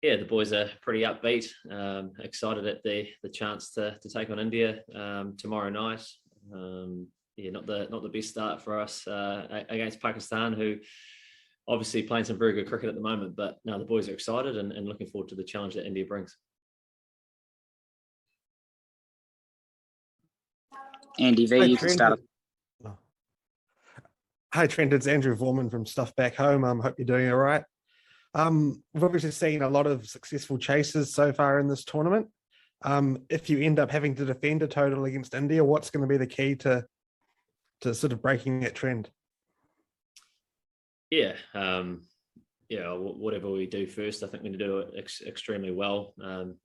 Yeah, the boys are pretty upbeat, excited at the chance to take on India tomorrow night. Yeah, not the best start for us against Pakistan, who obviously playing some very good cricket at the moment. But no, the boys are excited and looking forward to the challenge that India brings. Andy V, you can start. Hi Trent, it's Andrew Vorman from Stuff Back Home. Hope you're doing all right. We've obviously seen a lot of successful chases so far in this tournament. If you end up having to defend a total against India, what's going to be the key to sort of breaking that trend? Yeah, whatever we do first, I think we need to do it extremely well.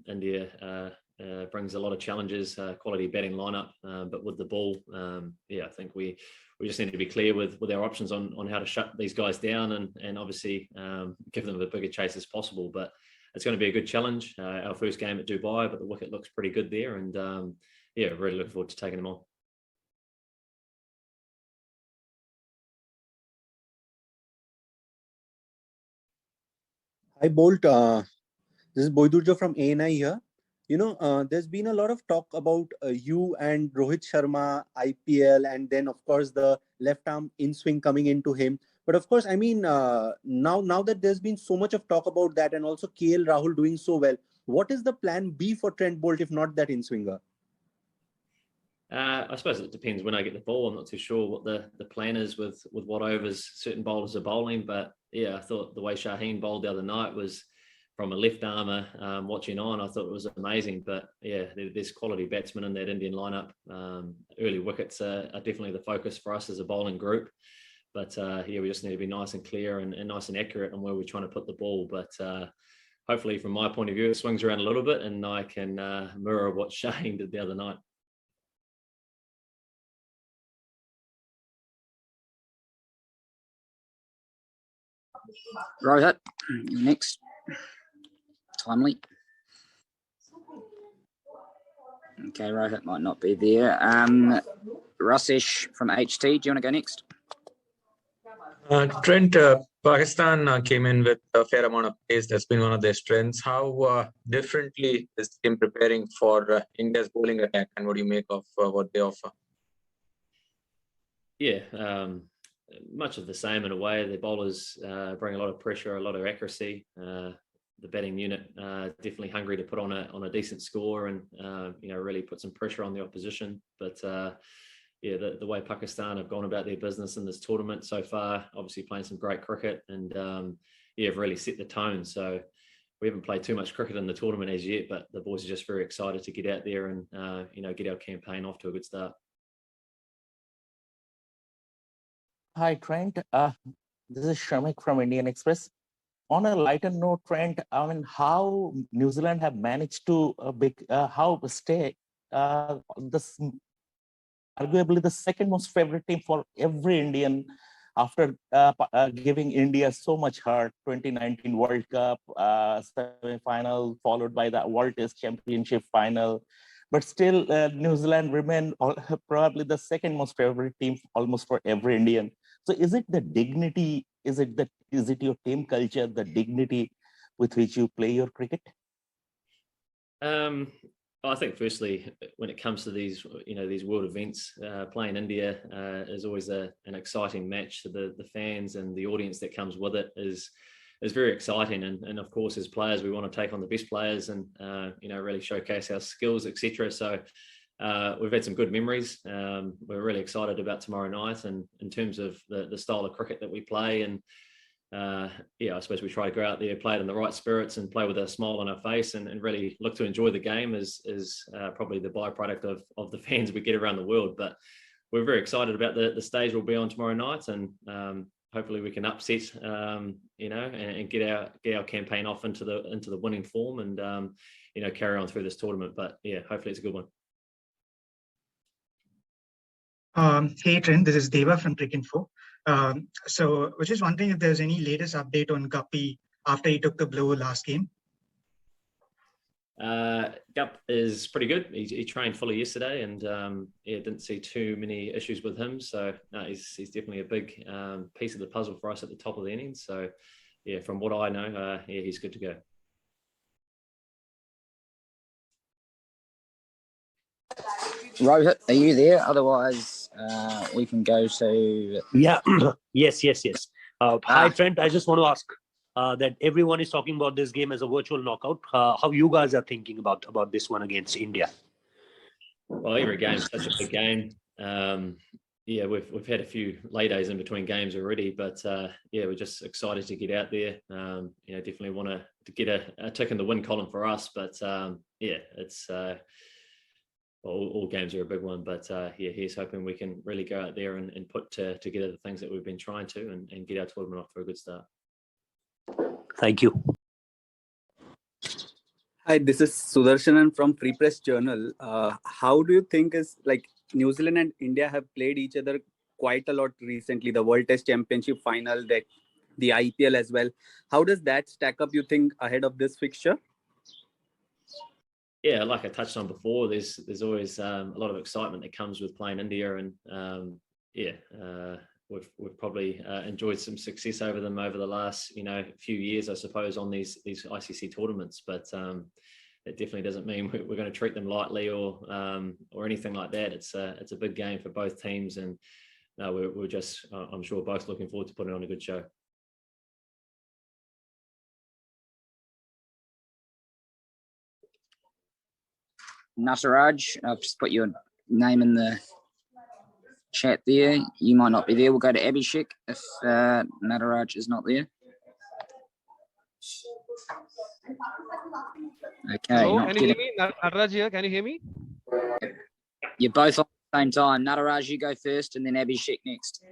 India brings a lot of challenges, quality batting lineup, but with the ball, I think we just need to be clear with our options on how to shut these guys down and obviously give them a bigger chase as possible. But it's going to be a good challenge. Our first game at Dubai, but the wicket looks pretty good there, and really look forward to taking them on. Hi Bolt, this is Boydurjo from ANI here. There's been a lot of talk about you and Rohit Sharma, IPL, and then of course the left arm in swing coming into him. But of course, I mean, now that there's been so much of talk about that, and also KL Rahul doing so well, what is the plan B for Trent Boult if not that in swinger? I suppose it depends when I get the ball. I'm not too sure what the plan is with what overs certain bowlers are bowling, but yeah, I thought the way Shaheen bowled the other night was, from a left armour watching on, I thought it was amazing. But yeah, there's quality batsmen in that Indian lineup. Early wickets are definitely the focus for us as a bowling group. But we just need to be nice and clear and nice and accurate on where we're trying to put the ball. But hopefully, from my point of view, it swings around a little bit and I can mirror what Shaheen did the other night. Rohit, next. Timely. Okay, Rohit might not be there. Rasesh from HT, do you want to go next? Trent, Pakistan came in with a fair amount of pace. That's been one of their strengths. How differently is the team preparing for India's bowling attack, and what do you make of what they offer? Yeah, much of the same in a way. The bowlers bring a lot of pressure, a lot of accuracy. The batting unit definitely hungry to put on a decent score and really put some pressure on the opposition. But the way Pakistan have gone about their business in this tournament so far, obviously playing some great cricket and have really set the tone. So we haven't played too much cricket in the tournament as yet, but the boys are just very excited to get out there and get our campaign off to a good start. Hi Trent, this is Shamik from Indian Express. On a lighter note, Trent, I mean, how New Zealand have managed to stay this arguably the second most favorite team for every Indian after giving India so much hurt. 2019 World Cup semi-final followed by the World Test Championship final. But still, New Zealand remain probably the second most favorite team almost for every Indian. So is it the dignity? Is it your team culture, the dignity with which you play your cricket? I think firstly, when it comes to these world events, playing India is always an exciting match. So the fans and the audience that comes with it is very exciting. And of course, as players, we want to take on the best players and really showcase our skills, etc. So we've had some good memories. We're really excited about tomorrow night, and in terms of the style of cricket that we play. And I suppose we try to go out there, play it in the right spirits, and play with a smile on our face, and really look to enjoy the game is probably the byproduct of the fans we get around the world. But we're very excited about the stage we'll be on tomorrow night, and hopefully we can upset and get our campaign off into the winning form, and carry on through this tournament. But yeah, hopefully it's a good one. Hey Trent, this is Deva from Cricinfo. So I was just wondering if there's any latest update on Guppy after he took the blow last game. Gup is pretty good. He trained fully yesterday, and didn't see too many issues with him. So no, he's definitely a big piece of the puzzle for us at the top of the innings. So yeah, from what I know, he's good to go. Rohit, are you there? Otherwise, we can go to... Yeah. Yes. Hi, Ah. Trent. I just want to ask that everyone is talking about this game as a virtual knockout. How you guys are thinking about this one against India? Well, every game's such a big game. Yeah, we've had a few lay days in between games already, but yeah, we're just excited to get out there. Definitely want to get a tick in the win column for us. But yeah, it's all games are a big one. But yeah, here's hoping we can really go out there and put together the things that we've been trying to and get our tournament off for a good start. Thank you. Hi, this is Sudarshanan from Free Press Journal. How do you think New Zealand and India have played each other quite a lot recently, the World Test Championship final, the IPL as well. How does that stack up, you think, ahead of this fixture? Yeah, like I touched on before, there's always a lot of excitement that comes with playing India, and we've probably enjoyed some success over them over the last few years, I suppose, on these ICC tournaments. But it definitely doesn't mean we're going to treat them lightly or anything like that. It's a big game for both teams, and we're just I'm sure both looking forward to putting on a good show. Nasaraj, I've just put your name in the chat there. You might not be there. We'll go to Abhishek if Nataraj is not there. Okay. Hello, can you hear me? Nataraj here. Can you hear me? You're both on at the same time. Nataraj, you go first, and then Abhishek next.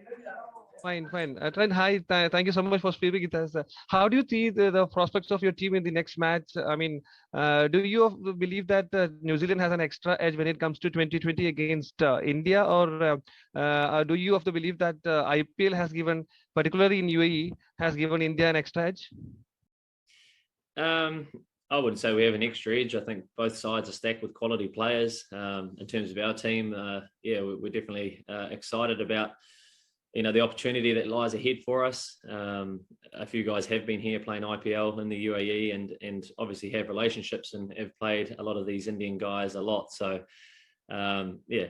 Fine. Trent, hi. Thank you so much for speaking with us. How do you see the prospects of your team in the next match? I mean, do you believe that New Zealand has an extra edge when it comes to 2020 against India, or do you have to believe that IPL has given, particularly in UAE, has given India an extra edge? I wouldn't say we have an extra edge. I think both sides are stacked with quality players. In terms of our team, we're definitely excited about the opportunity that lies ahead for us. A few guys have been here playing IPL in the UAE and obviously have relationships and have played a lot of these Indian guys a lot. So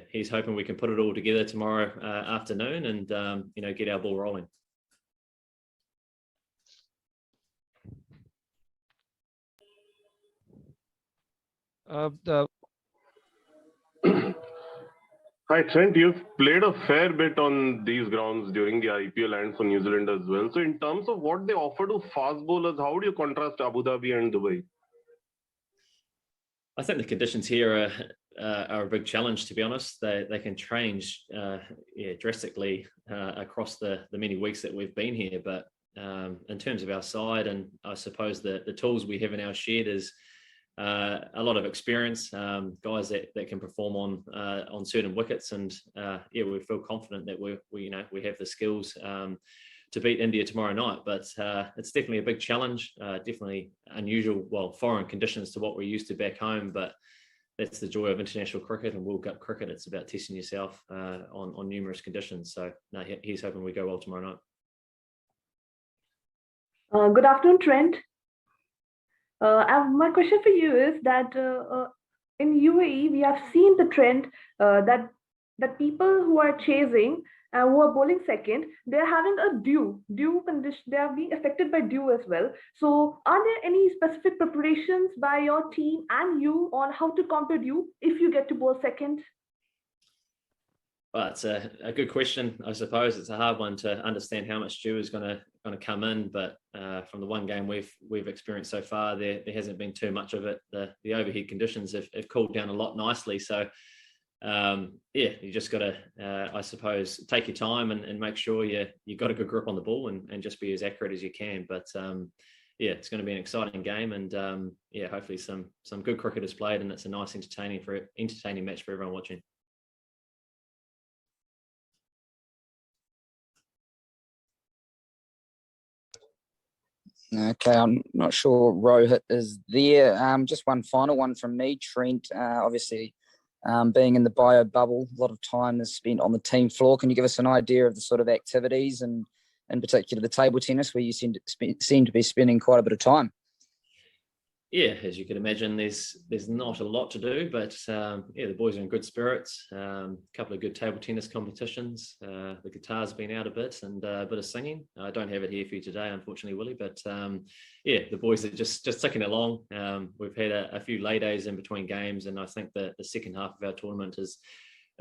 he's hoping we can put it all together tomorrow afternoon and get our ball rolling. Hi, Trent. You've played a fair bit on these grounds during the IPL and for New Zealand as well. So in terms of what they offer to fast bowlers, how do you contrast Abu Dhabi and Dubai? I think the conditions here are a big challenge, to be honest. They can change drastically across the many weeks that we've been here. But in terms of our side, and I suppose the tools we have in our shed is a lot of experience, guys that can perform on certain wickets, and we feel confident that we have the skills to beat India tomorrow night. But it's definitely a big challenge, definitely unusual, foreign conditions to what we're used to back home. But that's the joy of international cricket and World Cup cricket. It's about testing yourself on numerous conditions. So he's hoping we go well tomorrow night. Good afternoon, Trent. My question for you is that in UAE, we have seen the trend that people who are chasing and who are bowling second, they're having a due condition. They are being affected by due as well. So are there any specific preparations by your team and you on how to counter due if you get to bowl second? Well, it's a good question. I suppose it's a hard one to understand how much dew is going to come in, but from the one game we've experienced so far, there hasn't been too much of it. The overhead conditions have cooled down a lot nicely. So you just got to, I suppose, take your time and make sure you got a good grip on the ball and just be as accurate as you can. But it's going to be an exciting game, and hopefully some good cricket is played, and it's a nice entertaining match for everyone watching. Okay, I'm not sure Rohit is there. Just one final one from me, Trent. Obviously, being in the bio bubble, a lot of time is spent on the team floor. Can you give us an idea of the sort of activities and, in particular, the table tennis, where you seem to be spending quite a bit of time? Yeah, as you can imagine, there's not a lot to do, but yeah, the boys are in good spirits. A couple of good table tennis competitions. The guitar's been out a bit, and a bit of singing. I don't have it here for you today, unfortunately, Willie. But yeah, the boys are just ticking along. We've had a few lay days in between games, and I think that the second half of our tournament is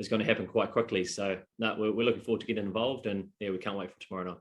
going to happen quite quickly. So no, we're looking forward to getting involved, and yeah, we can't wait for tomorrow night.